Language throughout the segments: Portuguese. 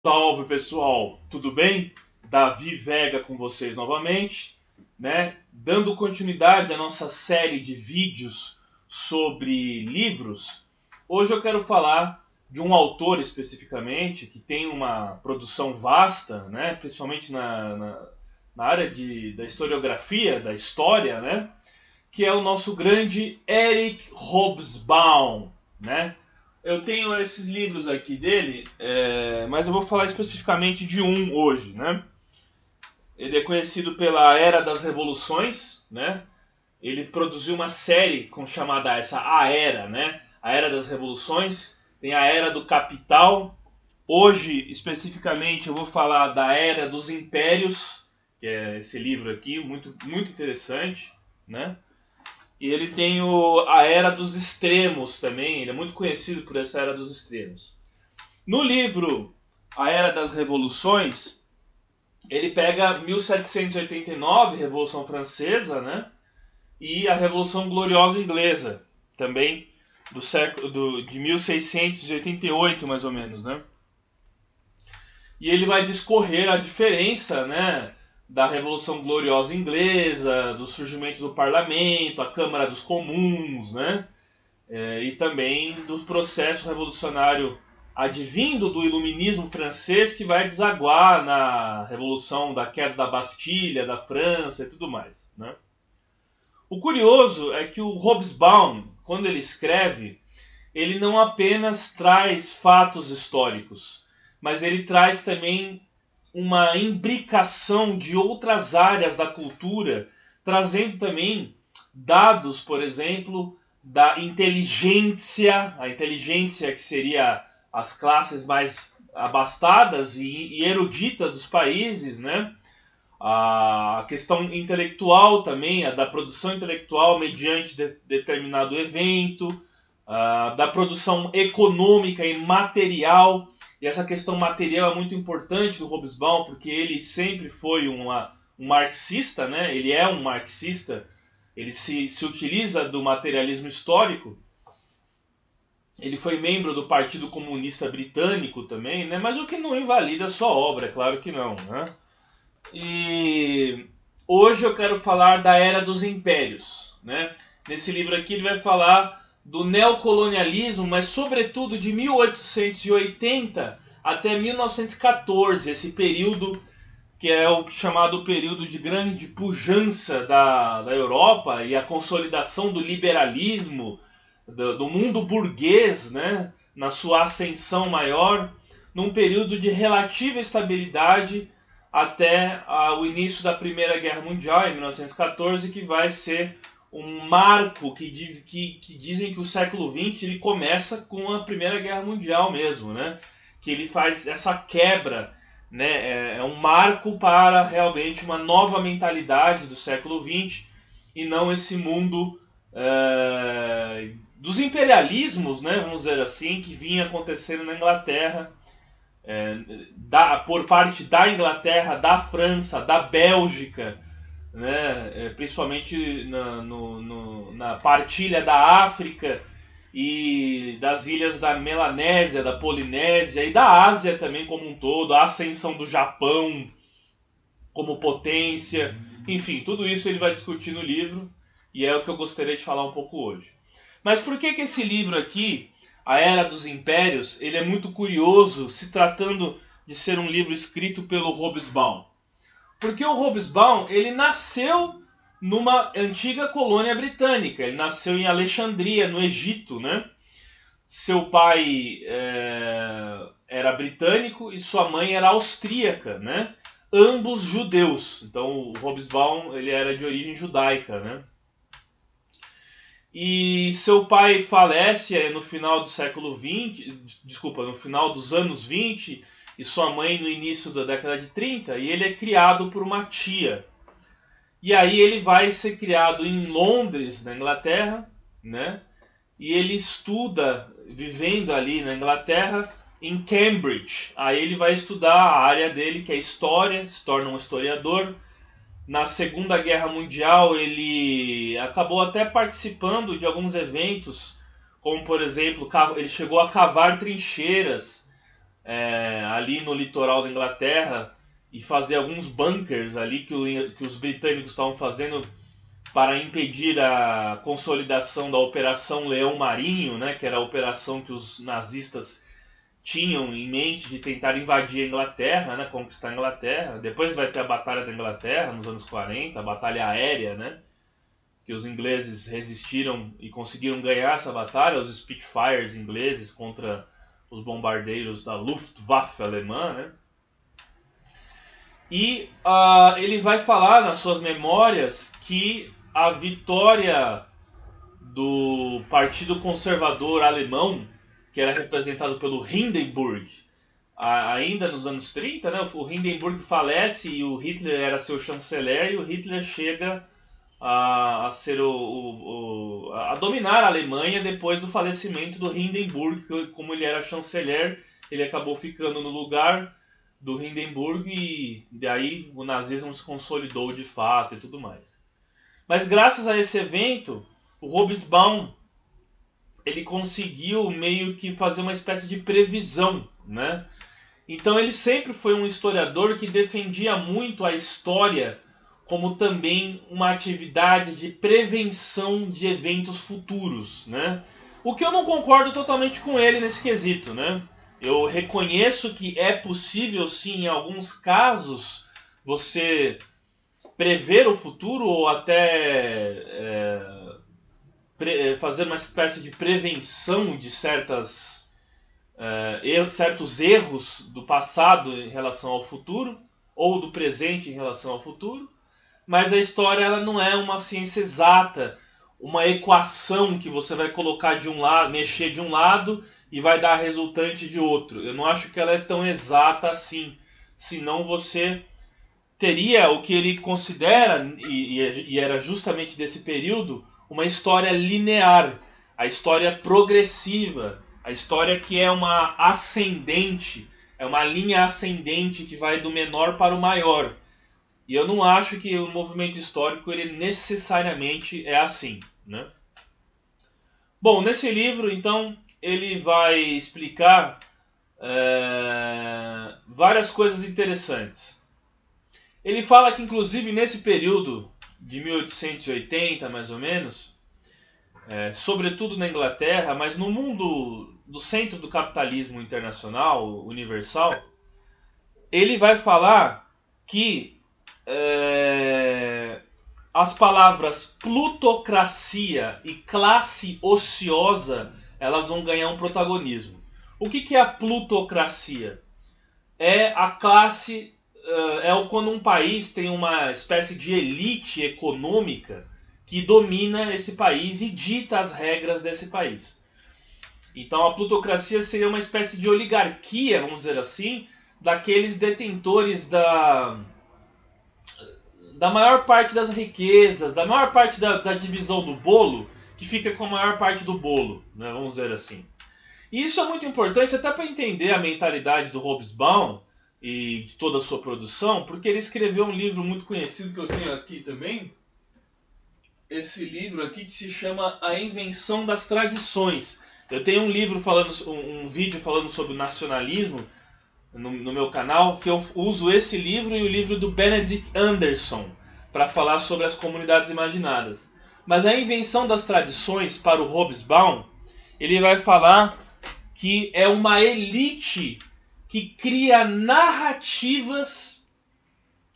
Salve pessoal, tudo bem? Davi Vega com vocês novamente, né? Dando continuidade à nossa série de vídeos sobre livros. Hoje eu quero falar de um autor especificamente que tem uma produção vasta, né? Principalmente na área da historiografia, da história, né? Que é o nosso grande Eric Hobsbawm, né? Eu tenho esses livros aqui dele, mas eu vou falar especificamente de um hoje, né? Ele é conhecido pela Era das Revoluções, né? Ele produziu uma série chamada A Era, né? A Era das Revoluções. Tem a Era do Capital. Hoje, especificamente, eu vou falar da Era dos Impérios, que é esse livro aqui, muito, muito interessante, né? E ele tem a Era dos Extremos também, ele é muito conhecido por essa Era dos Extremos. No livro A Era das Revoluções, ele pega 1789, Revolução Francesa, né? E a Revolução Gloriosa Inglesa, também de 1688, mais ou menos, né? E ele vai discorrer a diferença, né, da Revolução Gloriosa Inglesa, do surgimento do Parlamento, a Câmara dos Comuns, né? E também do processo revolucionário advindo do iluminismo francês que vai desaguar na revolução da queda da Bastilha, da França e tudo mais, né? O curioso é que o Hobsbawm, quando ele escreve, ele não apenas traz fatos históricos, mas ele traz também uma imbricação de outras áreas da cultura, trazendo também dados, por exemplo, da inteligência, a inteligência que seria as classes mais abastadas e eruditas dos países, né? A questão intelectual também, a da produção intelectual mediante determinado evento, da produção econômica e material. E essa questão material é muito importante do Hobsbawm, porque ele sempre foi um marxista, né? Ele é um marxista, ele se utiliza do materialismo histórico. Ele foi membro do Partido Comunista Britânico também, né? Mas o que não invalida a sua obra, é claro que não, né? E hoje eu quero falar da Era dos Impérios, né? Nesse livro aqui ele vai falar do neocolonialismo, mas sobretudo de 1880 até 1914, esse período que é o chamado período de grande pujança da Europa e a consolidação do liberalismo, do mundo burguês, né, na sua ascensão maior, num período de relativa estabilidade até o início da Primeira Guerra Mundial, em 1914, que vai ser um marco que dizem que o século XX ele começa com a Primeira Guerra Mundial mesmo, né? Que ele faz essa quebra, né? É um marco para realmente uma nova mentalidade do século XX e não esse mundo dos imperialismos, né? Vamos dizer assim, que vinha acontecendo na Inglaterra, por parte da Inglaterra, da França, da Bélgica, né? Principalmente na partilha da África e das ilhas da Melanésia, da Polinésia e da Ásia também como um todo, a ascensão do Japão como potência, enfim, tudo isso ele vai discutir no livro e é o que eu gostaria de falar um pouco hoje. Mas por que esse livro aqui, A Era dos Impérios, ele é muito curioso se tratando de ser um livro escrito pelo Hobsbawm? Porque o Hobsbawm, ele nasceu numa antiga colônia britânica, ele nasceu em Alexandria, no Egito, né? Seu pai era britânico e sua mãe era austríaca, né? Ambos judeus. Então o Hobsbawm ele era de origem judaica, né? E seu pai falece no final do século XX, desculpa, no final dos anos 20, e sua mãe no início da década de 30, e ele é criado por uma tia. E aí ele vai ser criado em Londres, na Inglaterra, né? E ele estuda, vivendo ali na Inglaterra, em Cambridge. Aí ele vai estudar a área dele, que é história, se torna um historiador. Na Segunda Guerra Mundial ele acabou até participando de alguns eventos, como por exemplo, ele chegou a cavar trincheiras ali no litoral da Inglaterra e fazer alguns bunkers ali que os britânicos estavam fazendo para impedir a consolidação da Operação Leão Marinho, né, que era a operação que os nazistas tinham em mente de tentar invadir a Inglaterra, né, conquistar a Inglaterra. Depois vai ter a Batalha da Inglaterra, nos anos 40, a Batalha Aérea, né, que os ingleses resistiram e conseguiram ganhar essa batalha, os Spitfires ingleses contra os bombardeiros da Luftwaffe alemã, né? E ele vai falar nas suas memórias que a vitória do Partido Conservador Alemão, que era representado pelo Hindenburg, ainda nos anos 30, né? O Hindenburg falece e o Hitler era seu chanceler, e o Hitler chega a ser a dominar a Alemanha depois do falecimento do Hindenburg. Como ele era chanceler, ele acabou ficando no lugar do Hindenburg e daí o nazismo se consolidou de fato e tudo mais. Mas graças a esse evento, o Hobsbawm ele conseguiu meio que fazer uma espécie de previsão, né? Então ele sempre foi um historiador que defendia muito a história como também uma atividade de prevenção de eventos futuros, né? O que eu não concordo totalmente com ele nesse quesito, né? Eu reconheço que é possível, sim, em alguns casos, você prever o futuro ou até fazer uma espécie de prevenção de certos erros do passado em relação ao futuro ou do presente em relação ao futuro. Mas a história ela não é uma ciência exata, uma equação que você vai colocar de um lado, mexer de um lado e vai dar resultante de outro. Eu não acho que ela é tão exata assim. Senão você teria o que ele considera, e era justamente desse período, uma história linear, a história progressiva, a história que é uma ascendente, é uma linha ascendente que vai do menor para o maior. E eu não acho que o movimento histórico ele necessariamente é assim, né? Bom, nesse livro, então, ele vai explicar várias coisas interessantes. Ele fala que, inclusive, nesse período de 1880, mais ou menos, sobretudo na Inglaterra, mas no mundo do centro do capitalismo internacional, universal, ele vai falar que as palavras plutocracia e classe ociosa elas vão ganhar um protagonismo. O que é a plutocracia? É a classe quando um país tem uma espécie de elite econômica que domina esse país e dita as regras desse país. Então a plutocracia seria uma espécie de oligarquia, vamos dizer assim, daqueles detentores da maior parte das riquezas, da maior parte da divisão do bolo, que fica com a maior parte do bolo, né, vamos dizer assim. E isso é muito importante até para entender a mentalidade do Hobsbawm e de toda a sua produção, porque ele escreveu um livro muito conhecido que eu tenho aqui também. Esse livro aqui que se chama A Invenção das Tradições. Eu tenho um livro um vídeo falando sobre o nacionalismo no meu canal, que eu uso esse livro e o livro do Benedict Anderson para falar sobre as comunidades imaginadas. Mas a invenção das tradições para o Hobsbawm, ele vai falar que é uma elite que cria narrativas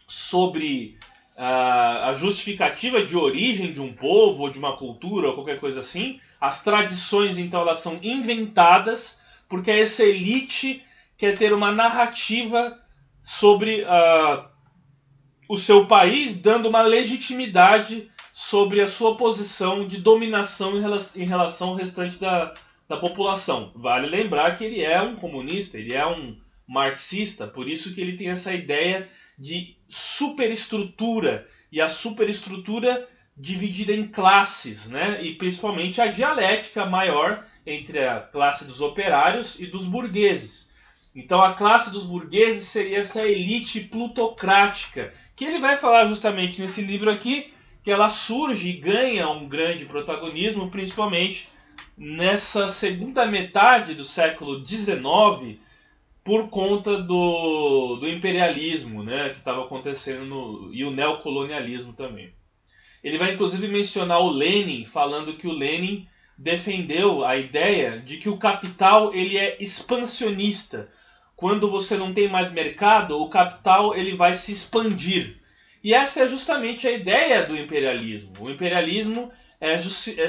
sobre a justificativa de origem de um povo ou de uma cultura ou qualquer coisa assim. As tradições, então, elas são inventadas porque essa elite quer ter uma narrativa sobre o seu país, dando uma legitimidade sobre a sua posição de dominação em relação ao restante da população. Vale lembrar que ele é um comunista, ele é um marxista, por isso que ele tem essa ideia de superestrutura, e a superestrutura dividida em classes, né? E principalmente a dialética maior entre a classe dos operários e dos burgueses. Então a classe dos burgueses seria essa elite plutocrática, que ele vai falar justamente nesse livro aqui, que ela surge e ganha um grande protagonismo, principalmente nessa segunda metade do século XIX, por conta do imperialismo, né, que estava acontecendo e o neocolonialismo também. Ele vai inclusive mencionar o Lenin, falando que o Lenin defendeu a ideia de que o capital ele é expansionista. Quando você não tem mais mercado, o capital ele vai se expandir. E essa é justamente a ideia do imperialismo. O imperialismo é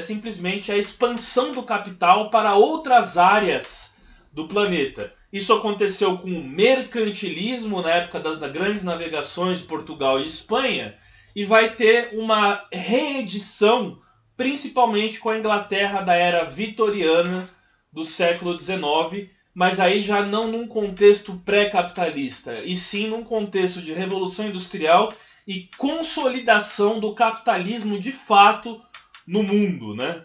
simplesmente a expansão do capital para outras áreas do planeta. Isso aconteceu com o mercantilismo na época das grandes navegações de Portugal e Espanha, e vai ter uma reedição, principalmente com a Inglaterra da era vitoriana do século XIX, mas aí já não num contexto pré-capitalista, e sim num contexto de revolução industrial e consolidação do capitalismo de fato no mundo, né?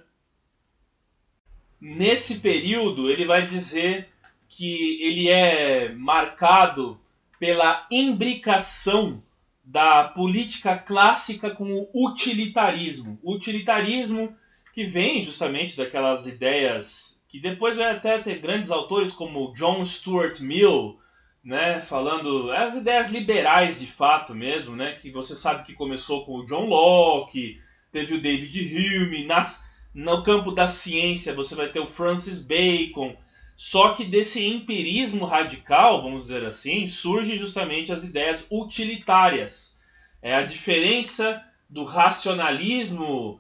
Nesse período ele vai dizer que ele é marcado pela imbricação da política clássica com o utilitarismo. O utilitarismo que vem justamente daquelas ideias que depois vai até ter grandes autores como John Stuart Mill, né, falando as ideias liberais de fato mesmo, né, que você sabe que começou com o John Locke, teve o David Hume, no campo da ciência você vai ter o Francis Bacon. Só que desse empirismo radical, vamos dizer assim, surgem justamente as ideias utilitárias. É a diferença do racionalismo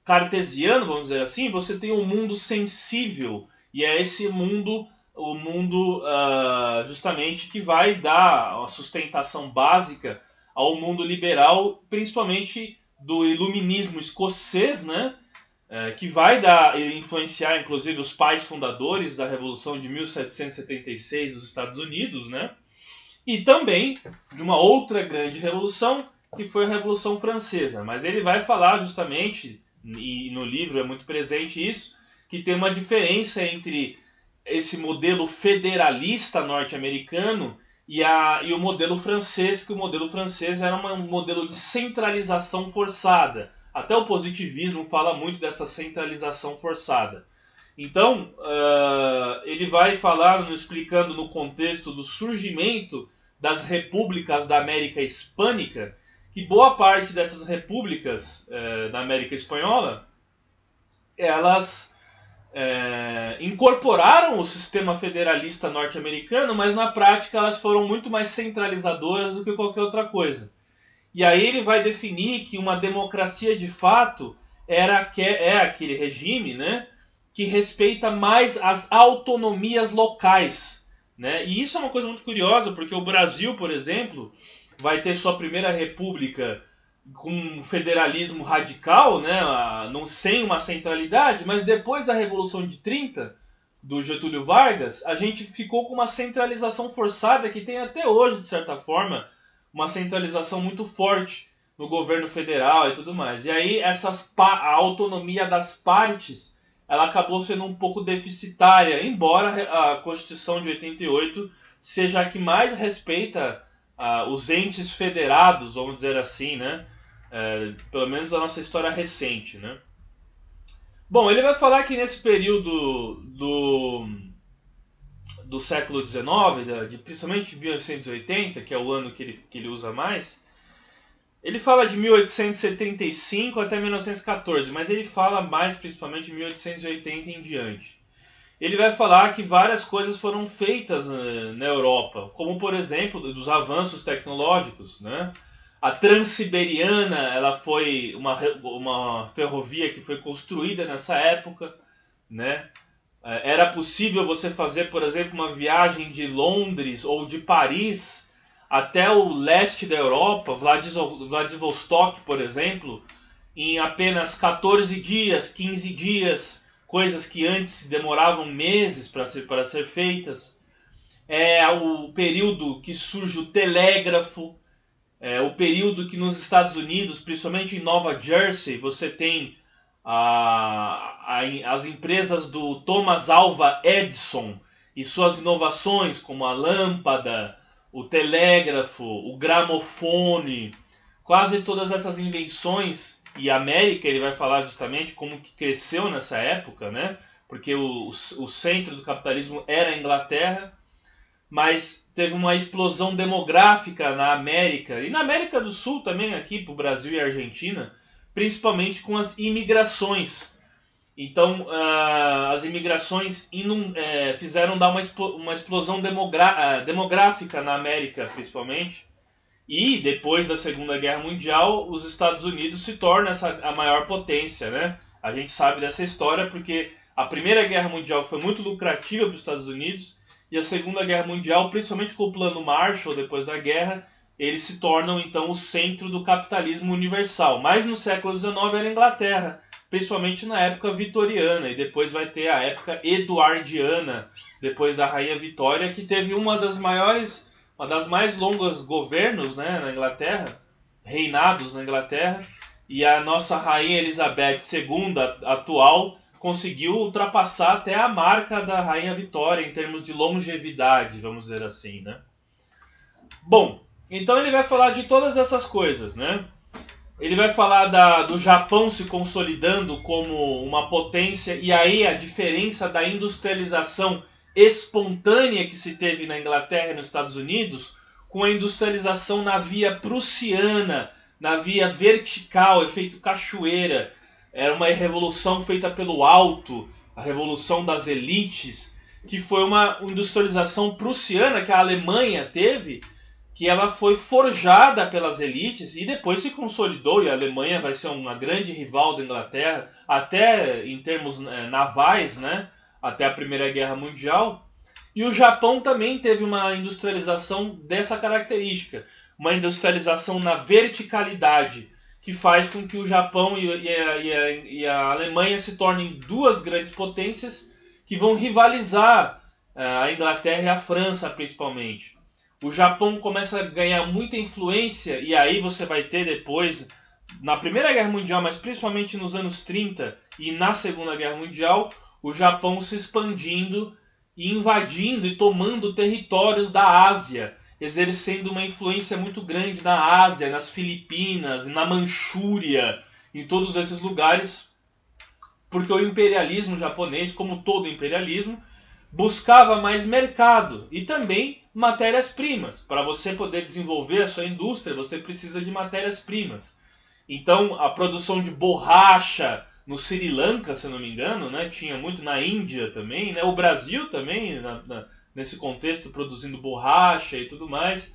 cartesiano, vamos dizer assim. Você tem um mundo sensível, e é esse mundo, o mundo justamente que vai dar a sustentação básica ao mundo liberal, principalmente do iluminismo escocês, né? Que vai influenciar inclusive os pais fundadores da Revolução de 1776 dos Estados Unidos, né? E também de uma outra grande revolução, que foi a Revolução Francesa. Mas ele vai falar justamente, e no livro é muito presente isso, que tem uma diferença entre esse modelo federalista norte-americano e o modelo francês, que o modelo francês era um modelo de centralização forçada. Até o positivismo fala muito dessa centralização forçada. Então, ele vai falar, explicando no contexto do surgimento das repúblicas da América Hispânica, que boa parte dessas repúblicas da América Espanhola, elas incorporaram o sistema federalista norte-americano, mas na prática elas foram muito mais centralizadoras do que qualquer outra coisa. E aí ele vai definir que uma democracia de fato é aquele regime, né, que respeita mais as autonomias locais, né? E isso é uma coisa muito curiosa, porque o Brasil, por exemplo, vai ter sua primeira república com um federalismo radical, né, sem uma centralidade, mas depois da Revolução de 30, do Getúlio Vargas, a gente ficou com uma centralização forçada que tem até hoje, de certa forma, uma centralização muito forte no governo federal e tudo mais. E aí a autonomia das partes ela acabou sendo um pouco deficitária, embora a Constituição de 88 seja a que mais respeita os entes federados, vamos dizer assim, né? Pelo menos da nossa história recente, né? Bom, ele vai falar que nesse período do século XIX, principalmente de 1880, que é o ano que ele usa mais, ele fala de 1875 até 1914, mas ele fala mais principalmente de 1880 em diante. Ele vai falar que várias coisas foram feitas na Europa, como por exemplo dos avanços tecnológicos, né? A Transiberiana, ela foi uma ferrovia que foi construída nessa época, né? Era possível você fazer, por exemplo, uma viagem de Londres ou de Paris até o leste da Europa, Vladivostok, por exemplo, em apenas 14 dias, 15 dias, coisas que antes demoravam meses para ser feitas. É o período que surge o telégrafo, o período que nos Estados Unidos, principalmente em Nova Jersey, você tem as empresas do Thomas Alva Edison e suas inovações, como a lâmpada, o telégrafo, o gramofone, quase todas essas invenções. E a América, ele vai falar justamente como que cresceu nessa época, né? porque o centro do capitalismo era a Inglaterra, mas teve uma explosão demográfica na América, e na América do Sul também, aqui para o Brasil e Argentina, principalmente com as imigrações. Então, as imigrações fizeram dar uma explosão demográfica na América, principalmente. E depois da Segunda Guerra Mundial, os Estados Unidos se tornam a maior potência, né? A gente sabe dessa história porque a Primeira Guerra Mundial foi muito lucrativa para os Estados Unidos e a Segunda Guerra Mundial, principalmente com o Plano Marshall depois da guerra, eles se tornam então o centro do capitalismo universal. Mas no século XIX era a Inglaterra, principalmente na época vitoriana, e depois vai ter a época eduardiana, depois da Rainha Vitória, que teve uma das mais longas governos, né, na Inglaterra, reinados na Inglaterra, e a nossa Rainha Elizabeth II, atual, conseguiu ultrapassar até a marca da Rainha Vitória em termos de longevidade, vamos dizer assim, né? Bom, então ele vai falar de todas essas coisas, né? Ele vai falar do Japão se consolidando como uma potência, e aí a diferença da industrialização espontânea que se teve na Inglaterra e nos Estados Unidos com a industrialização na via prussiana, na via vertical, efeito cachoeira. Era uma revolução feita pelo alto, a revolução das elites, que foi uma industrialização prussiana que a Alemanha teve, que ela foi forjada pelas elites e depois se consolidou, e a Alemanha vai ser uma grande rival da Inglaterra, até em termos navais, né? Até a Primeira Guerra Mundial. E o Japão também teve uma industrialização dessa característica, uma industrialização na verticalidade, que faz com que o Japão e a Alemanha se tornem duas grandes potências que vão rivalizar a Inglaterra e a França, principalmente. O Japão começa a ganhar muita influência, e aí você vai ter depois, na Primeira Guerra Mundial, mas principalmente nos anos 30 e na Segunda Guerra Mundial, o Japão se expandindo e invadindo e tomando territórios da Ásia, exercendo uma influência muito grande na Ásia, nas Filipinas, na Manchúria, em todos esses lugares, porque o imperialismo japonês, como todo imperialismo, buscava mais mercado e também matérias-primas. Para você poder desenvolver a sua indústria, você precisa de matérias-primas. Então, a produção de borracha no Sri Lanka, se não me engano, né, tinha muito na Índia também, né, o Brasil também, nesse contexto, produzindo borracha e tudo mais.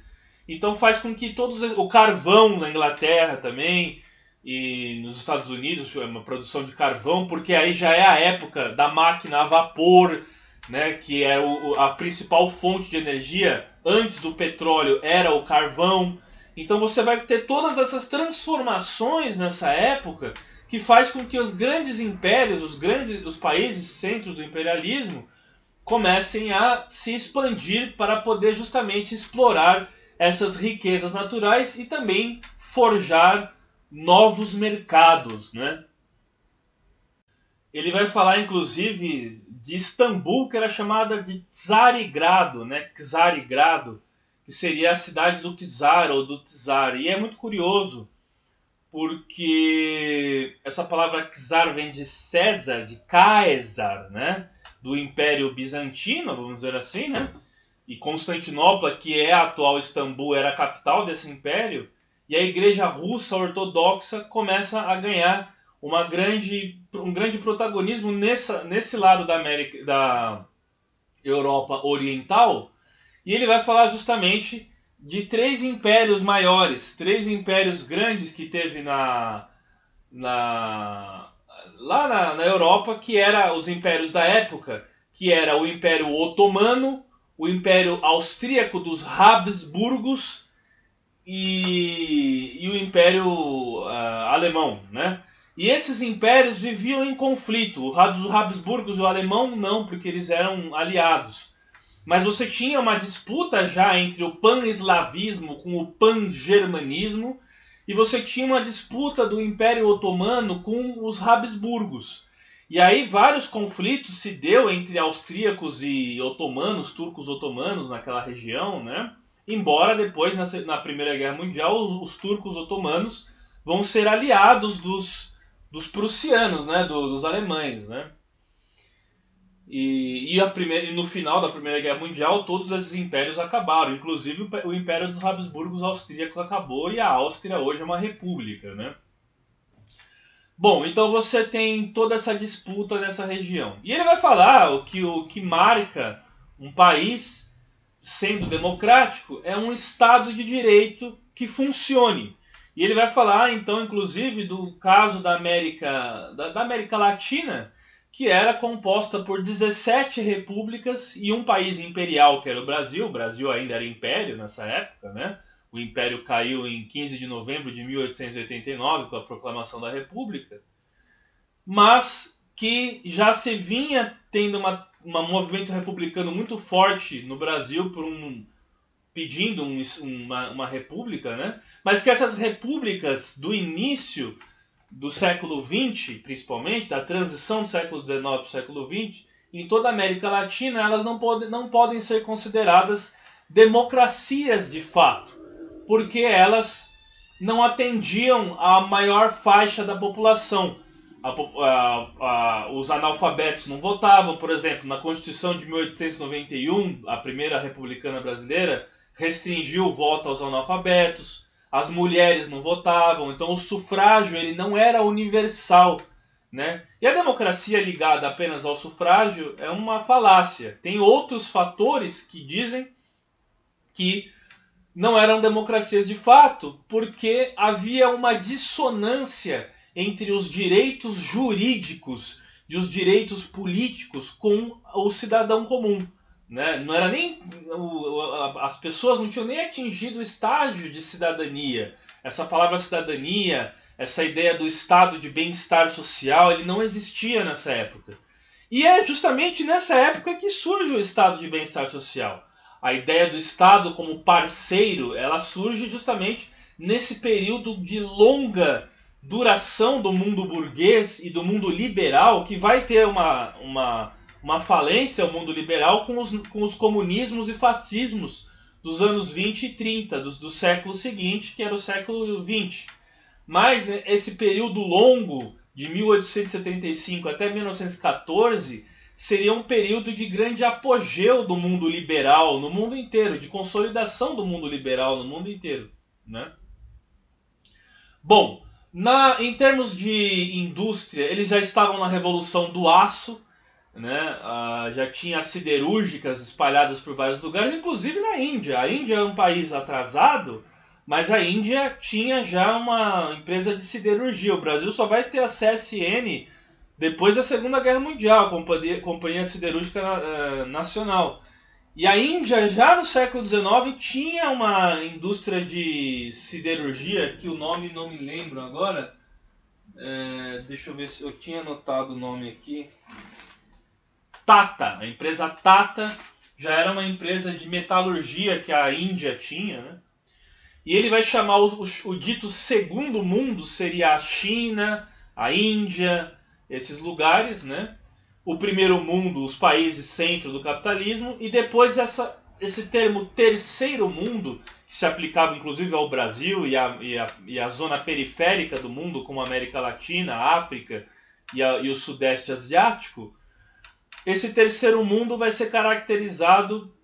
Então faz com que o carvão na Inglaterra também, e nos Estados Unidos, uma produção de carvão, porque aí já é a época da máquina a vapor, né, que é a principal fonte de energia. Antes do petróleo era o carvão. Então você vai ter todas essas transformações nessa época que faz com que os grandes impérios, os países centros do imperialismo, comecem a se expandir para poder justamente explorar essas riquezas naturais e também forjar novos mercados, né? Ele vai falar, inclusive, de Istambul, que era chamada de Tsarigrado, né? Czarigrado, que seria a cidade do czar ou do czar. E é muito curioso, porque essa palavra czar vem de César, de Caesar, né? Do Império Bizantino, vamos dizer assim, né? E Constantinopla, que é a atual Istambul, era a capital desse império. E a Igreja Russa Ortodoxa começa a ganhar um grande protagonismo nesse lado da Europa Oriental. E ele vai falar justamente de três impérios maiores, três impérios grandes que teve lá na Europa, que eram os impérios da época, que era o Império Otomano, o Império Austríaco dos Habsburgos e o Império Alemão, né? E esses impérios viviam em conflito. Os Habsburgos e o Alemão não, porque eles eram aliados. Mas você tinha uma disputa já entre o pan-eslavismo com o pan-germanismo, e você tinha uma disputa do Império Otomano com os Habsburgos. E aí vários conflitos se deu entre austríacos e otomanos, turcos otomanos naquela região, né? Embora depois, na Primeira Guerra Mundial, os turcos otomanos vão ser aliados dos prussianos, né? Dos alemães, né? E no final da Primeira Guerra Mundial, todos esses impérios acabaram. Inclusive o Império dos Habsburgos austríacos acabou e a Áustria hoje é uma república, né? Bom, então você tem toda essa disputa nessa região. E ele vai falar o que marca um país sendo democrático é um Estado de Direito que funcione. E ele vai falar, então, inclusive, do caso da América Latina, que era composta por 17 repúblicas e um país imperial, que era o Brasil. O Brasil ainda era império nessa época, né? O império caiu em 15 de novembro de 1889, com a proclamação da República, mas que já se vinha tendo um movimento republicano muito forte no Brasil pedindo uma república, né? Mas que essas repúblicas do início do século XX, principalmente, da transição do século XIX para o século XX, em toda a América Latina, elas não podem ser consideradas democracias de fato, porque elas não atendiam a maior faixa da população. Os analfabetos não votavam, por exemplo, na Constituição de 1891, a primeira republicana brasileira, restringiu o voto aos analfabetos, as mulheres não votavam, então o sufrágio ele não era universal, né? E a democracia ligada apenas ao sufrágio é uma falácia. Tem outros fatores que dizem que não eram democracias de fato, porque havia uma dissonância entre os direitos jurídicos e os direitos políticos com o cidadão comum. Né? Não era nem as pessoas não tinham nem atingido o estágio de cidadania. Essa palavra cidadania, essa ideia do estado de bem-estar social, ele não existia nessa época. E é justamente nessa época que surge o estado de bem-estar social. A ideia do Estado como parceiro, ela surge justamente nesse período de longa duração do mundo burguês e do mundo liberal, que vai ter uma falência, o mundo liberal, com os comunismos e fascismos dos anos 20 e 30, do século seguinte, que era o século 20. Mas esse período longo, de 1875 até 1914, seria um período de grande apogeu do mundo liberal no mundo inteiro, de consolidação do mundo liberal no mundo inteiro, né? Bom, em termos de indústria, eles já estavam na Revolução do Aço, né? Já tinha siderúrgicas espalhadas por vários lugares, inclusive na Índia. A Índia é um país atrasado, mas a Índia tinha já uma empresa de siderurgia. O Brasil só vai ter a CSN depois da Segunda Guerra Mundial, a Companhia Siderúrgica Nacional. E a Índia, já no século XIX, tinha uma indústria de siderurgia, que o nome não me lembro agora. Deixa eu ver se eu tinha anotado o nome aqui. Tata. A empresa Tata já era uma empresa de metalurgia que a Índia tinha, né? E ele vai chamar o dito segundo mundo, seria a China, a Índia, esses lugares, né? O primeiro mundo, os países centro do capitalismo, e depois esse termo terceiro mundo, que se aplicava inclusive ao Brasil e a zona periférica do mundo, como a América Latina, a África e o Sudeste Asiático. Esse terceiro mundo vai ser caracterizado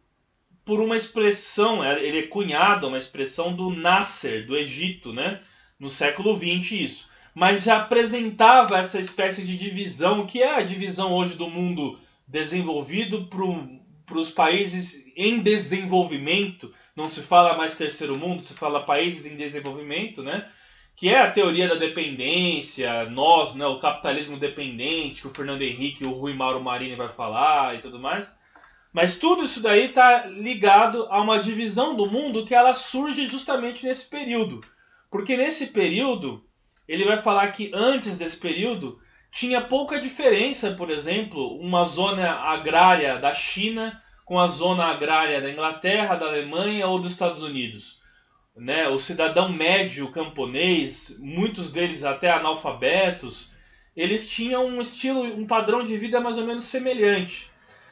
por uma expressão, ele é cunhado, uma expressão do Nasser, do Egito, né? No século XX isso. Mas já apresentava essa espécie de divisão, que é a divisão hoje do mundo desenvolvido para os países em desenvolvimento. Não se fala mais terceiro mundo, se fala países em desenvolvimento, né? Que é a teoria da dependência, né, o capitalismo dependente, que o Fernando Henrique e o Rui Mauro Marini vai falar e tudo mais. Mas tudo isso daí está ligado a uma divisão do mundo que ela surge justamente nesse período. Porque nesse período, ele vai falar que antes desse período, tinha pouca diferença, por exemplo, uma zona agrária da China com a zona agrária da Inglaterra, da Alemanha ou dos Estados Unidos. Né? O cidadão médio camponês, muitos deles até analfabetos, eles tinham um padrão de vida mais ou menos semelhante.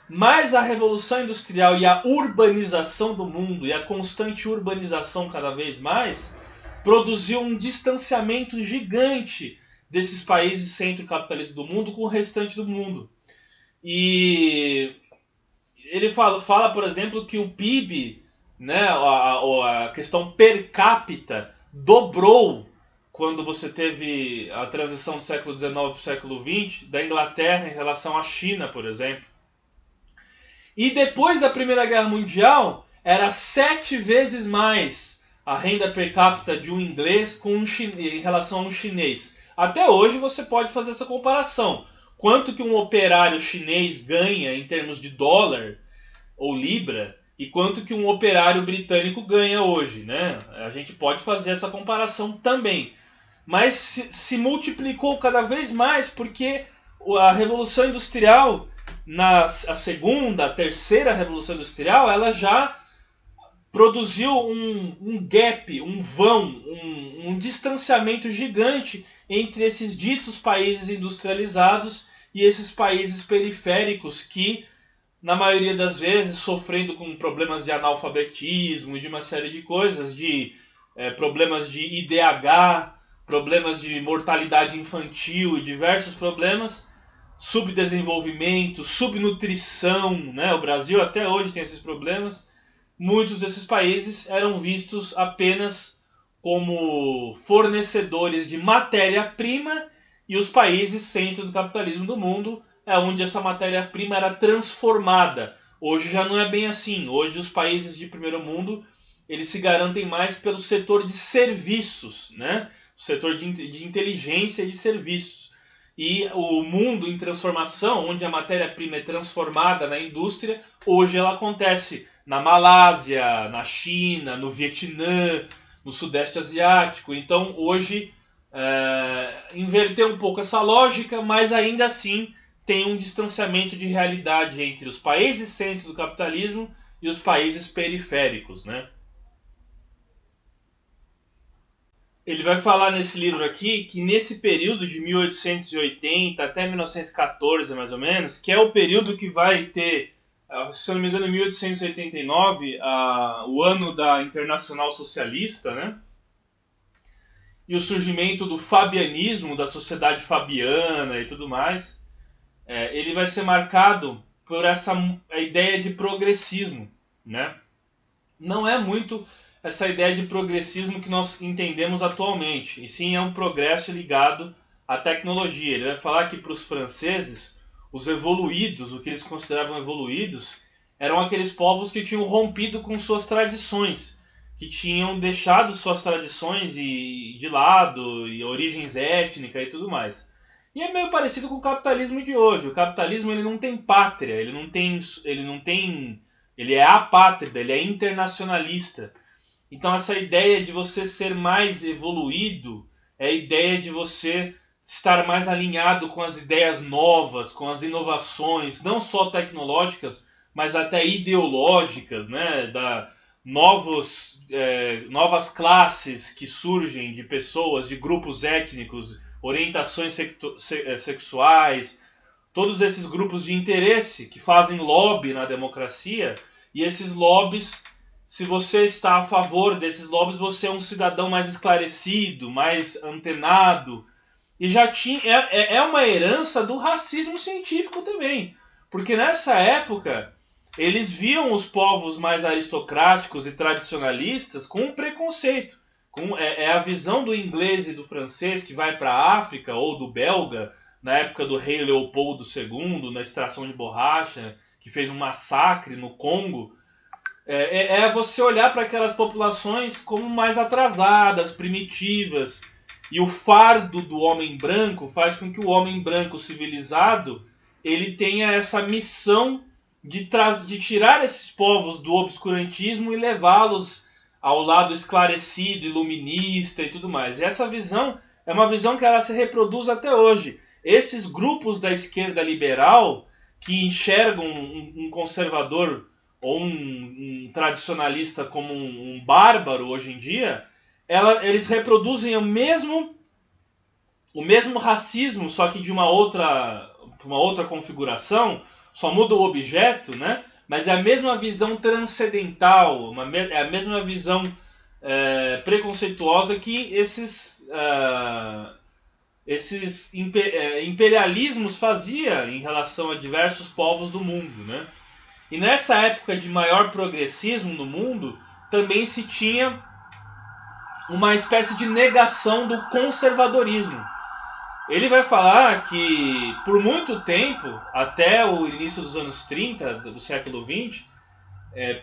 Mas a Revolução Industrial e a urbanização do mundo, e a constante urbanização cada vez mais, produziu um distanciamento gigante desses países centro-capitalistas do mundo com o restante do mundo. E ele fala, por exemplo, que o PIB, né, a questão per capita, dobrou quando você teve a transição do século XIX para o século XX, da Inglaterra em relação à China, por exemplo. E depois da Primeira Guerra Mundial, era 7 vezes mais a renda per capita de um inglês em relação a um chinês. Até hoje você pode fazer essa comparação. Quanto que um operário chinês ganha em termos de dólar ou libra e quanto que um operário britânico ganha hoje, né? A gente pode fazer essa comparação também. Mas se multiplicou cada vez mais porque a Revolução Industrial, a segunda, a terceira Revolução Industrial, ela já produziu um gap, um vão, um distanciamento gigante entre esses ditos países industrializados e esses países periféricos que, na maioria das vezes, sofrendo com problemas de analfabetismo e de uma série de coisas, de problemas de IDH, problemas de mortalidade infantil e diversos problemas, subdesenvolvimento, subnutrição, né? O Brasil até hoje tem esses problemas. Muitos desses países eram vistos apenas como fornecedores de matéria-prima e os países centro do capitalismo do mundo é onde essa matéria-prima era transformada. Hoje já não é bem assim. Hoje os países de primeiro mundo eles se garantem mais pelo setor de serviços, né? O setor de inteligência e de serviços. E o mundo em transformação, onde a matéria-prima é transformada na indústria, hoje ela acontece na Malásia, na China, no Vietnã, no Sudeste Asiático. Então hoje inverteu um pouco essa lógica, mas ainda assim tem um distanciamento de realidade entre os países centros do capitalismo e os países periféricos, né? Ele vai falar nesse livro aqui que nesse período de 1880 até 1914, mais ou menos, que é o período que vai ter, se eu não me engano, 1889, o ano da Internacional Socialista, né? E o surgimento do fabianismo, da sociedade fabiana e tudo mais, ele vai ser marcado por essa a ideia de progressismo, né? Não é muito essa ideia de progressismo que nós entendemos atualmente, e sim é um progresso ligado à tecnologia. Ele vai falar que para os franceses, os evoluídos, o que eles consideravam evoluídos, eram aqueles povos que tinham rompido com suas tradições, que tinham deixado suas tradições de lado, e origens étnicas e tudo mais. E é meio parecido com o capitalismo de hoje. O capitalismo ele não tem pátria, ele é apátrida, ele é internacionalista. Então essa ideia de você ser mais evoluído é a ideia de você estar mais alinhado com as ideias novas, com as inovações, não só tecnológicas, mas até ideológicas, né? Novas classes que surgem de pessoas, de grupos étnicos, orientações sexuais, todos esses grupos de interesse que fazem lobby na democracia, e esses lobbies, se você está a favor desses lobbies, você é um cidadão mais esclarecido, mais antenado, e já tinha é uma herança do racismo científico também, porque nessa época eles viam os povos mais aristocráticos e tradicionalistas com um preconceito. É a visão do inglês e do francês que vai para a África, ou do belga, na época do rei Leopoldo II, na extração de borracha, que fez um massacre no Congo. É você olhar para aquelas populações como mais atrasadas, primitivas. E o fardo do homem branco faz com que o homem branco civilizado ele tenha essa missão de tirar esses povos do obscurantismo e levá-los ao lado esclarecido, iluminista e tudo mais. E essa visão é uma visão que ela se reproduz até hoje. Esses grupos da esquerda liberal que enxergam um conservador ou um tradicionalista como um bárbaro hoje em dia, eles reproduzem o mesmo racismo, só que de uma outra configuração, só muda o objeto, né? Mas é a mesma visão transcendental, é a mesma visão preconceituosa que esses esses imperialismos fazia em relação a diversos povos do mundo, né? E nessa época de maior progressismo no mundo, também se tinha uma espécie de negação do conservadorismo. Ele vai falar que por muito tempo, até o início dos anos 30 do século XX,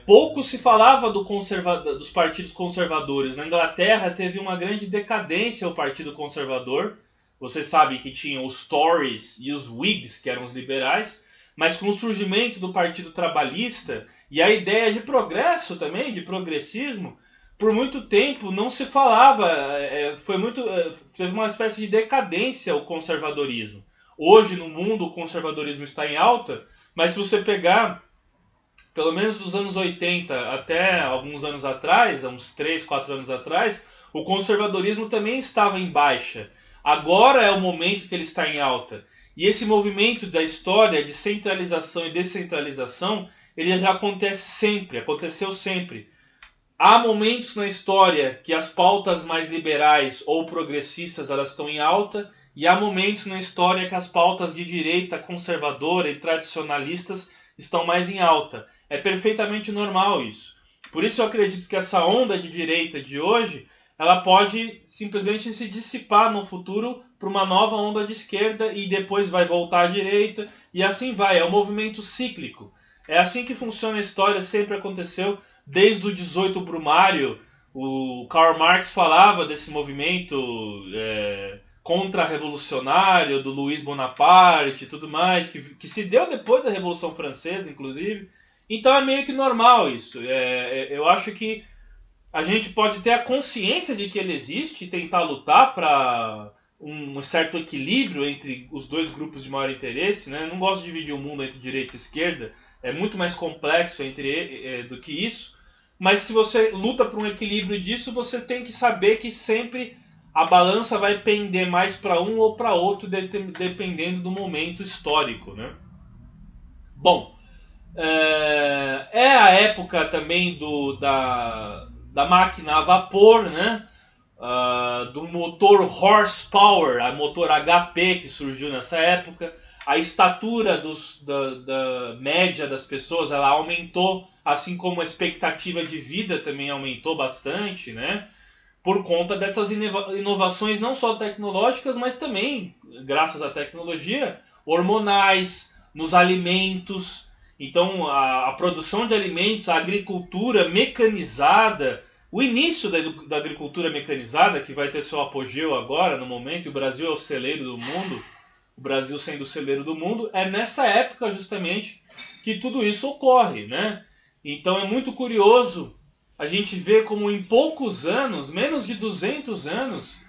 pouco se falava dos partidos conservadores. Na Inglaterra teve uma grande decadência o Partido Conservador. Vocês sabem que tinha os Tories e os Whigs, que eram os liberais, mas com o surgimento do Partido Trabalhista e a ideia de progresso também, de progressismo, por muito tempo não se falava, teve uma espécie de decadência o conservadorismo. Hoje no mundo o conservadorismo está em alta, mas se você pegar pelo menos dos anos 80 até alguns anos atrás, uns 3, 4 anos atrás, o conservadorismo também estava em baixa. Agora é o momento que ele está em alta. E esse movimento da história de centralização e descentralização, ele já acontece sempre, aconteceu sempre. Há momentos na história que as pautas mais liberais ou progressistas elas estão em alta, e há momentos na história que as pautas de direita conservadora e tradicionalistas estão mais em alta. É perfeitamente normal isso. Por isso eu acredito que essa onda de direita de hoje, ela pode simplesmente se dissipar no futuro para uma nova onda de esquerda e depois vai voltar à direita e assim vai. É um movimento cíclico. É assim que funciona a história, sempre aconteceu desde o 18 Brumário. O Karl Marx falava desse movimento contra-revolucionário do Luiz Bonaparte e tudo mais, que se deu depois da Revolução Francesa, inclusive. Então é meio que normal isso. Eu acho que a gente pode ter a consciência de que ele existe e tentar lutar para um certo equilíbrio entre os dois grupos de maior interesse, né? Não gosto de dividir o mundo entre direita e esquerda, é muito mais complexo do que isso. Mas se você luta por um equilíbrio disso, você tem que saber que sempre a balança vai pender mais para um ou para outro, dependendo do momento histórico, né? Bom, é a época também da máquina a vapor, né? Do motor horsepower, a motor HP que surgiu nessa época. A estatura da média das pessoas ela aumentou, assim como a expectativa de vida também aumentou bastante, né? Por conta dessas inovações não só tecnológicas, mas também, graças à tecnologia, hormonais, nos alimentos. Então, a produção de alimentos, a agricultura mecanizada, o início da agricultura mecanizada, que vai ter seu apogeu agora, no momento, e o Brasil é o celeiro do mundo, o Brasil sendo o celeiro do mundo, é nessa época justamente que tudo isso ocorre, né? Então é muito curioso a gente ver como em poucos anos, menos de 200 anos,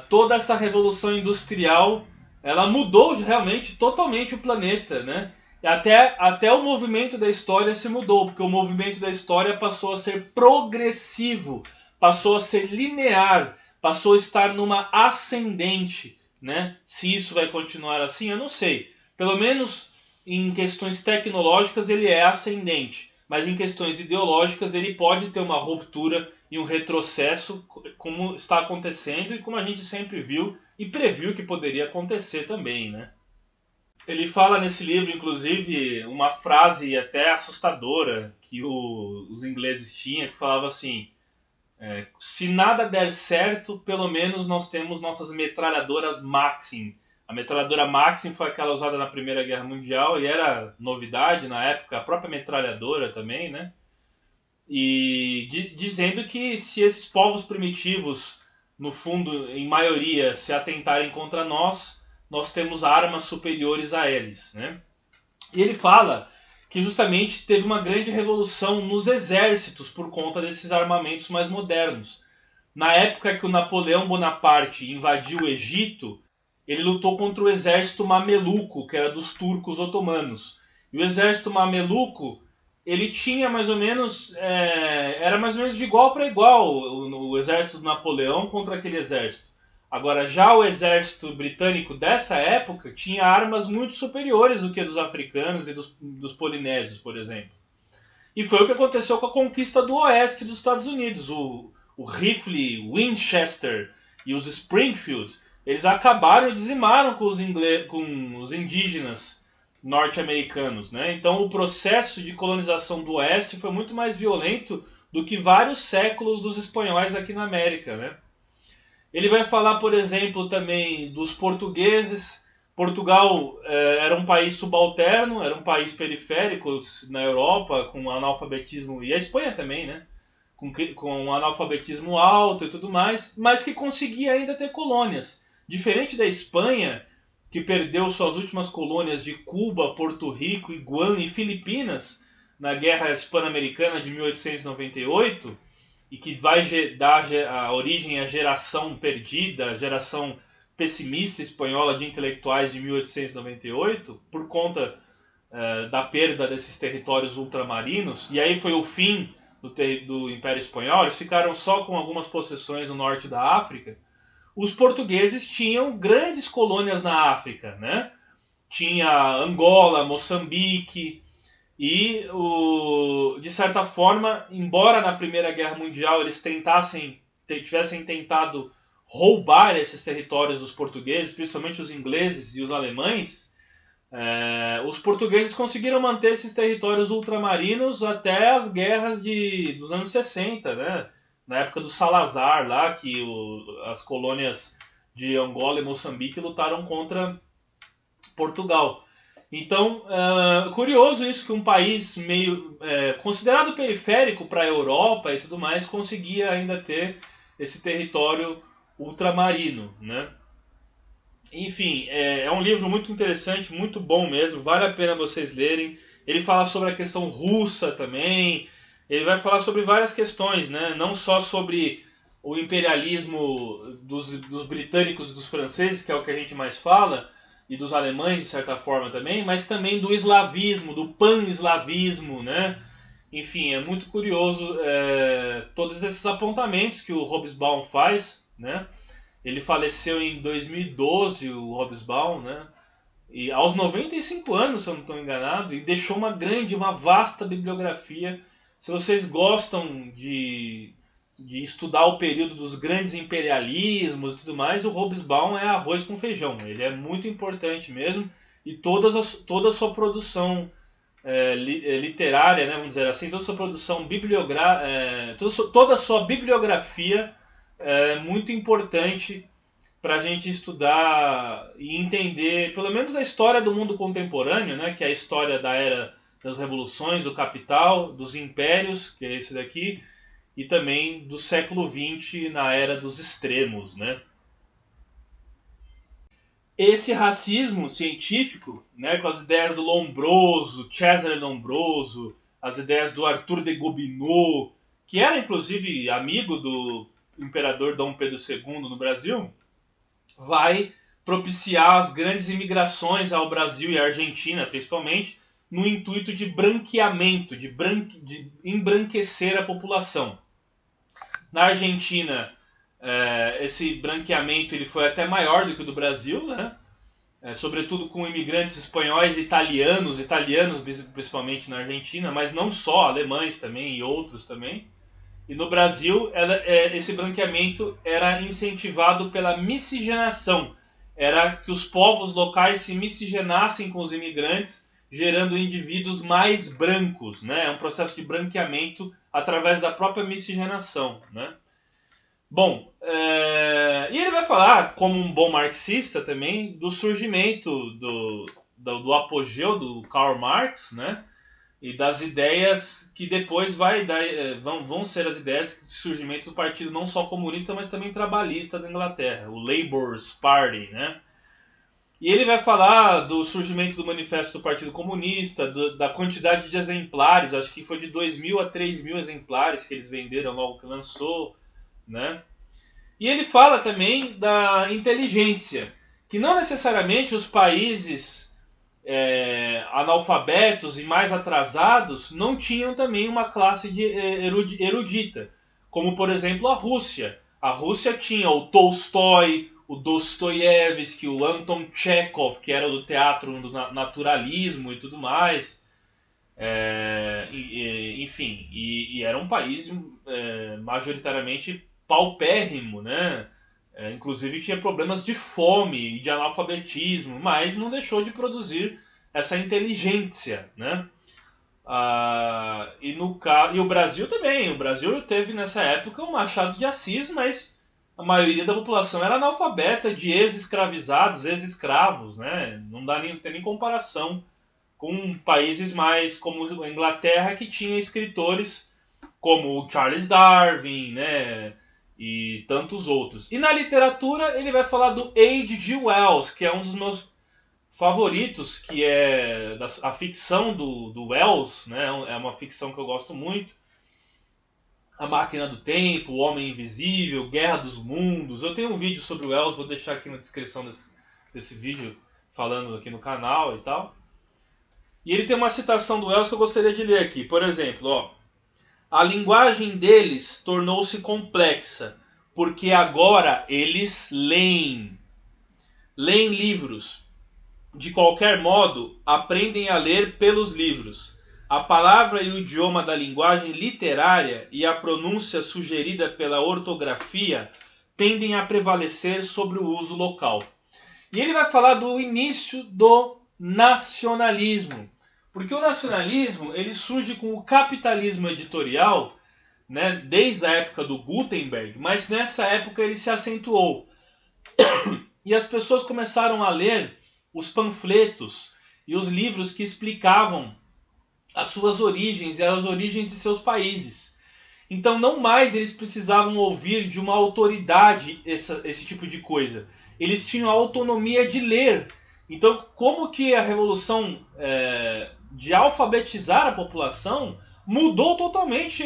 toda essa revolução industrial, ela mudou realmente totalmente o planeta, né? E até o movimento da história se mudou, porque o movimento da história passou a ser progressivo, passou a ser linear, passou a estar numa ascendente, né? Se isso vai continuar assim, eu não sei. Pelo menos em questões tecnológicas ele é ascendente, mas em questões ideológicas ele pode ter uma ruptura e um retrocesso, como está acontecendo e como a gente sempre viu e previu que poderia acontecer também, né? Ele fala nesse livro, inclusive, uma frase até assustadora que os ingleses tinham, que falava assim: se nada der certo, pelo menos nós temos nossas metralhadoras Maxim. A metralhadora Maxim foi aquela usada na Primeira Guerra Mundial e era novidade na época, a própria metralhadora também, né? E dizendo que se esses povos primitivos, no fundo, em maioria, se atentarem contra nós, nós temos armas superiores a eles, né? E ele fala que justamente teve uma grande revolução nos exércitos por conta desses armamentos mais modernos. Na época que o Napoleão Bonaparte invadiu o Egito, ele lutou contra o exército mameluco, que era dos turcos otomanos. E o exército mameluco, ele tinha mais ou menos, era mais ou menos de igual para igual o exército do Napoleão contra aquele exército. Agora, já o exército britânico dessa época tinha armas muito superiores do que dos africanos e dos polinésios, por exemplo. E foi o que aconteceu com a conquista do oeste dos Estados Unidos. O rifle Winchester e os Springfield eles acabaram e dizimaram com os indígenas norte-americanos, né? Então o processo de colonização do Oeste foi muito mais violento do que vários séculos dos espanhóis aqui na América, né? Ele vai falar, por exemplo, também dos portugueses. Portugal era um país subalterno, era um país periférico na Europa, com analfabetismo, e a Espanha também, né? Com um analfabetismo alto e tudo mais, mas que conseguia ainda ter colônias. Diferente da Espanha, que perdeu suas últimas colônias de Cuba, Porto Rico, Guam e Filipinas na Guerra Hispano-Americana de 1898, e que vai dar a origem à geração perdida, a geração pessimista espanhola de intelectuais de 1898, por conta da perda desses territórios ultramarinos, e aí foi o fim do Império Espanhol, eles ficaram só com algumas possessões no norte da África. Os portugueses tinham grandes colônias na África, né? Tinha Angola, Moçambique, e, de certa forma, embora na Primeira Guerra Mundial eles tivessem tentado roubar esses territórios dos portugueses, principalmente os ingleses e os alemães, os portugueses conseguiram manter esses territórios ultramarinos até as guerras dos anos 60, né? Na época do Salazar, lá que as colônias de Angola e Moçambique lutaram contra Portugal. Então, curioso isso que um país meio considerado periférico para a Europa e tudo mais conseguia ainda ter esse território ultramarino, né? Enfim, é um livro muito interessante, muito bom mesmo, vale a pena vocês lerem. Ele fala sobre a questão russa também, ele vai falar sobre várias questões, né? Não só sobre o imperialismo dos britânicos e dos franceses, que é o que a gente mais fala, e dos alemães de certa forma também, mas também do eslavismo, do pan-eslavismo, né? Enfim, é muito curioso todos esses apontamentos que o Hobsbawm faz, né? Ele faleceu em 2012, o Hobsbawm, né? E aos 95 anos, se eu não estou enganado, e deixou uma vasta bibliografia. Se vocês gostam de estudar o período dos grandes imperialismos e tudo mais, o Hobsbawm é arroz com feijão. Ele é muito importante mesmo. E toda a sua produção literária, né, vamos dizer assim, toda a sua produção toda a sua bibliografia é muito importante para a gente estudar e entender, pelo menos a história do mundo contemporâneo, né, que é a história da era das revoluções, do capital, dos impérios, que é esse daqui, e também do século XX na era dos extremos, né? Esse racismo científico, né, com as ideias do Lombroso, Cesare Lombroso, as ideias do Arthur de Gobineau, que era inclusive amigo do imperador Dom Pedro II no Brasil, vai propiciar as grandes imigrações ao Brasil e à Argentina, principalmente, no intuito de branqueamento, de embranquecer a população. Na Argentina, esse branqueamento ele foi até maior do que o do Brasil, né? Sobretudo com imigrantes espanhóis e italianos principalmente na Argentina, mas não só, alemães também e outros também. E no Brasil, esse branqueamento era incentivado pela miscigenação. Era que os povos locais se miscigenassem com os imigrantes, gerando indivíduos mais brancos. Né? É um processo de branqueamento através da própria miscigenação. Né? Bom, e ele vai falar, como um bom marxista também, do surgimento do apogeu do Karl Marx, né? E das ideias que depois vão ser as ideias de surgimento do partido não só comunista, mas também trabalhista da Inglaterra, o Labour's Party, né? E ele vai falar do surgimento do manifesto do Partido Comunista, da quantidade de exemplares, acho que foi de 2.000 a 3.000 exemplares que eles venderam logo que lançou, né? E ele fala também da inteligência, que não necessariamente os países analfabetos e mais atrasados não tinham também uma classe de erudita, como por exemplo a Rússia. A Rússia tinha o Tolstói, o Dostoiévski, o Anton Chekhov, que era do teatro do naturalismo e tudo mais. Enfim, e era um país majoritariamente paupérrimo, né? Inclusive tinha problemas de fome e de analfabetismo, mas não deixou de produzir essa inteligência, né? E o Brasil também. O Brasil teve nessa época o Machado de Assis, mas a maioria da população era analfabeta, de ex-escravizados, ex-escravos, né? Não tem nem comparação com países mais como a Inglaterra, que tinha escritores como o Charles Darwin, né? E tantos outros. E na literatura ele vai falar do H.G. Wells, que é um dos meus favoritos, que é a ficção do Wells, né? É uma ficção que eu gosto muito. A Máquina do Tempo, O Homem Invisível, Guerra dos Mundos. Eu tenho um vídeo sobre o Wells, vou deixar aqui na descrição desse vídeo, falando aqui no canal e tal. E ele tem uma citação do Wells que eu gostaria de ler aqui. Por exemplo, ó, a linguagem deles tornou-se complexa, porque agora eles leem. Leem livros. De qualquer modo, aprendem a ler pelos livros. A palavra e o idioma da linguagem literária e a pronúncia sugerida pela ortografia tendem a prevalecer sobre o uso local. E ele vai falar do início do nacionalismo. Porque o nacionalismo ele surge com o capitalismo editorial, né, desde a época do Gutenberg, mas nessa época ele se acentuou. E as pessoas começaram a ler os panfletos e os livros que explicavam as suas origens e as origens de seus países. Então não mais eles precisavam ouvir de uma autoridade esse tipo de coisa. Eles tinham a autonomia de ler. Então como que a revolução de alfabetizar a população mudou totalmente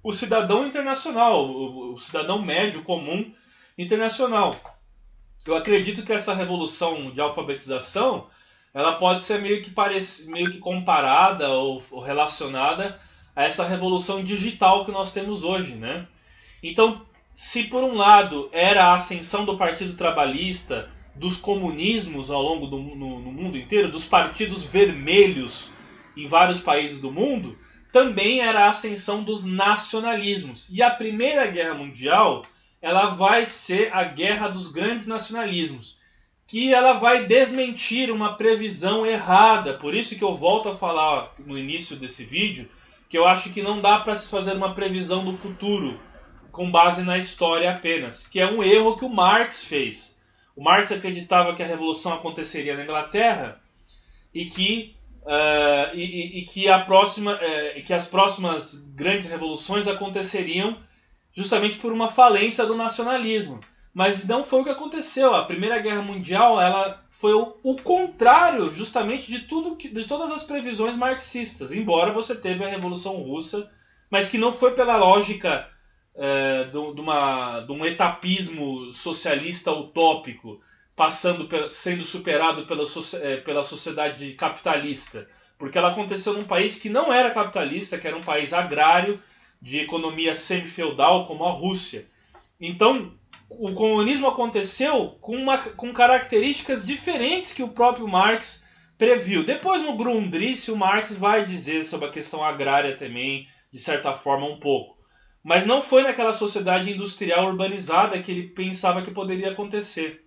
o cidadão internacional, o cidadão médio comum internacional. Eu acredito que essa revolução de alfabetização ela pode ser meio que comparada ou relacionada a essa revolução digital que nós temos hoje, né? Então, se por um lado era a ascensão do Partido Trabalhista, dos comunismos ao longo no mundo inteiro, dos partidos vermelhos em vários países do mundo, também era a ascensão dos nacionalismos. E a Primeira Guerra Mundial ela vai ser a guerra dos grandes nacionalismos, que ela vai desmentir uma previsão errada. Por isso que eu volto a falar no início desse vídeo, que eu acho que não dá para se fazer uma previsão do futuro com base na história apenas, que é um erro que o Marx fez. O Marx acreditava que a revolução aconteceria na Inglaterra e que que as próximas grandes revoluções aconteceriam justamente por uma falência do nacionalismo. Mas não foi o que aconteceu. A Primeira Guerra Mundial ela foi o contrário justamente de todas as previsões marxistas. Embora você teve a Revolução Russa, mas que não foi pela lógica de um etapismo socialista utópico, sendo superado pela sociedade capitalista. Porque ela aconteceu num país que não era capitalista, que era um país agrário, de economia semi-feudal, como a Rússia. Então, o comunismo aconteceu com características diferentes que o próprio Marx previu. Depois, no Grundrisse, o Marx vai dizer sobre a questão agrária também, de certa forma, um pouco. Mas não foi naquela sociedade industrial urbanizada que ele pensava que poderia acontecer.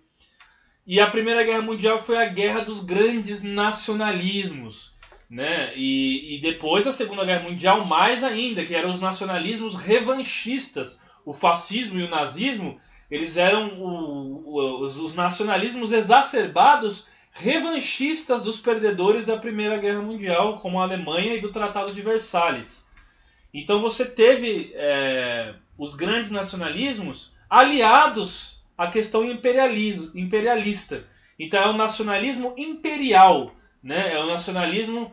E a Primeira Guerra Mundial foi a guerra dos grandes nacionalismos, né? E depois a Segunda Guerra Mundial mais ainda, que eram os nacionalismos revanchistas. O fascismo e o nazismo, eles eram os nacionalismos exacerbados revanchistas dos perdedores da Primeira Guerra Mundial, como a Alemanha e do Tratado de Versalhes. Então você teve os grandes nacionalismos aliados à questão imperialista. Então é o nacionalismo imperial, né? É o nacionalismo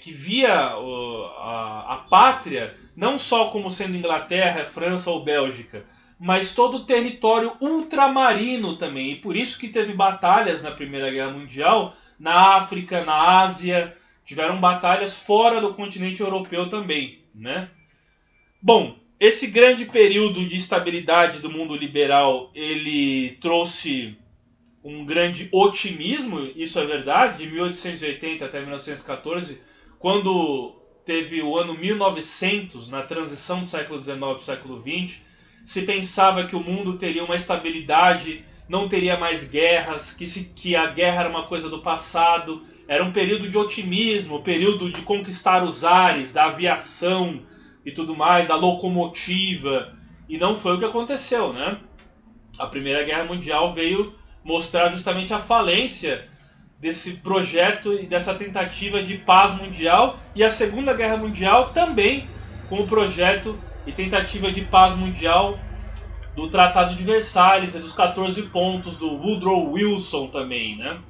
que via a pátria não só como sendo Inglaterra, França ou Bélgica, mas todo o território ultramarino também. E por isso que teve batalhas na Primeira Guerra Mundial na África, na Ásia. Tiveram batalhas fora do continente europeu também, né? Bom, esse grande período de estabilidade do mundo liberal, ele trouxe um grande otimismo, isso é verdade, de 1880 até 1914, quando teve o ano 1900, na transição do século XIX para o século XX, se pensava que o mundo teria uma estabilidade, não teria mais guerras, que a guerra era uma coisa do passado. Era um período de otimismo, período de conquistar os ares, da aviação e tudo mais, da locomotiva. E não foi o que aconteceu, né? A Primeira Guerra Mundial veio mostrar justamente a falência desse projeto e dessa tentativa de paz mundial, e a Segunda Guerra Mundial também com o projeto e tentativa de paz mundial do Tratado de Versalhes e dos 14 pontos do Woodrow Wilson também, né?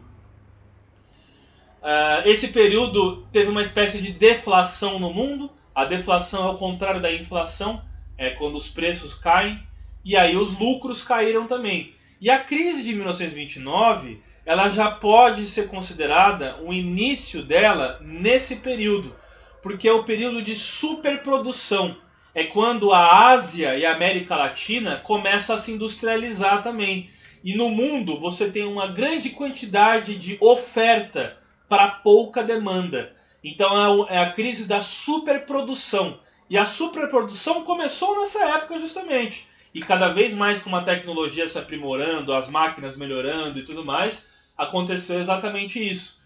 Esse período teve uma espécie de deflação no mundo. A deflação é o contrário da inflação, é quando os preços caem, e aí os lucros caíram também. E a crise de 1929, ela já pode ser considerada o início dela nesse período, porque é o período de superprodução. É quando a Ásia e a América Latina começam a se industrializar também. E no mundo você tem uma grande quantidade de oferta para pouca demanda. Então é a crise da superprodução. E a superprodução começou nessa época justamente. E cada vez mais com uma tecnologia se aprimorando, as máquinas melhorando e tudo mais, aconteceu exatamente isso.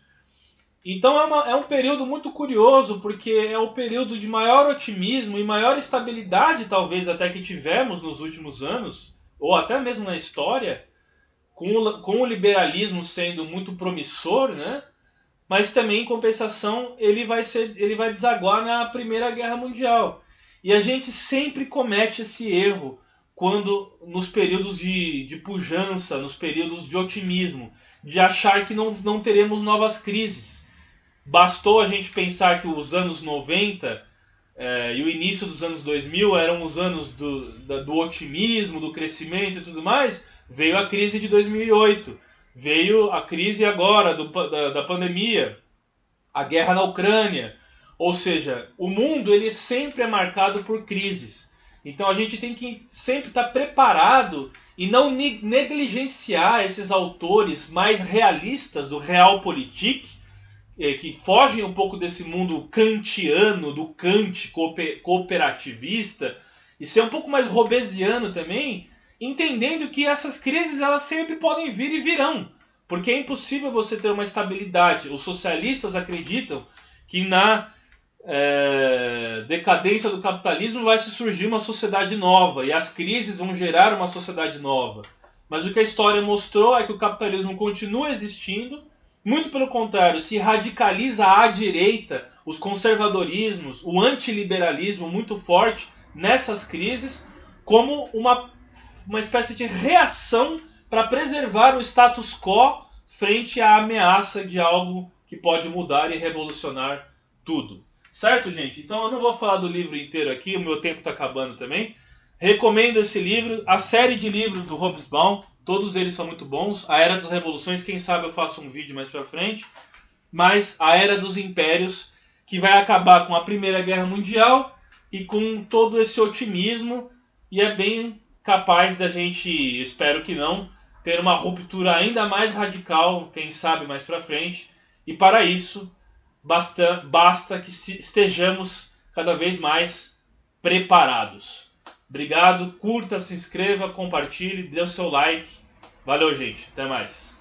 Então é um período muito curioso, porque é o período de maior otimismo e maior estabilidade, talvez, até que tivemos nos últimos anos, ou até mesmo na história, com o liberalismo sendo muito promissor, né? Mas também, em compensação, ele vai desaguar na Primeira Guerra Mundial. E a gente sempre comete esse erro quando nos períodos de pujança, nos períodos de otimismo, de achar que não teremos novas crises. Bastou a gente pensar que os anos 90 e o início dos anos 2000 eram os anos do otimismo, do crescimento e tudo mais. Veio a crise de 2008, veio a crise agora da pandemia, a guerra na Ucrânia. Ou seja, o mundo ele sempre é marcado por crises. Então a gente tem que sempre estar preparado e não negligenciar esses autores mais realistas do Realpolitik, que fogem um pouco desse mundo kantiano, do Kant cooperativista, e ser um pouco mais robesiano também, entendendo que essas crises elas sempre podem vir e virão, porque é impossível você ter uma estabilidade. Os socialistas acreditam que na decadência do capitalismo vai se surgir uma sociedade nova, e as crises vão gerar uma sociedade nova. Mas o que a história mostrou é que o capitalismo continua existindo. Muito pelo contrário, se radicaliza à direita, os conservadorismos, o antiliberalismo muito forte nessas crises, como uma espécie de reação para preservar o status quo frente à ameaça de algo que pode mudar e revolucionar tudo. Certo, gente? Então eu não vou falar do livro inteiro aqui, o meu tempo está acabando também. Recomendo esse livro, a série de livros do Hobsbawm. Todos eles são muito bons. A Era das Revoluções, quem sabe eu faço um vídeo mais pra frente. Mas a Era dos Impérios, que vai acabar com a Primeira Guerra Mundial e com todo esse otimismo. E é bem capaz da gente, espero que não, ter uma ruptura ainda mais radical, quem sabe mais pra frente. E para isso, basta que estejamos cada vez mais preparados. Obrigado, curta, se inscreva, compartilhe, dê o seu like. Valeu, gente. Até mais.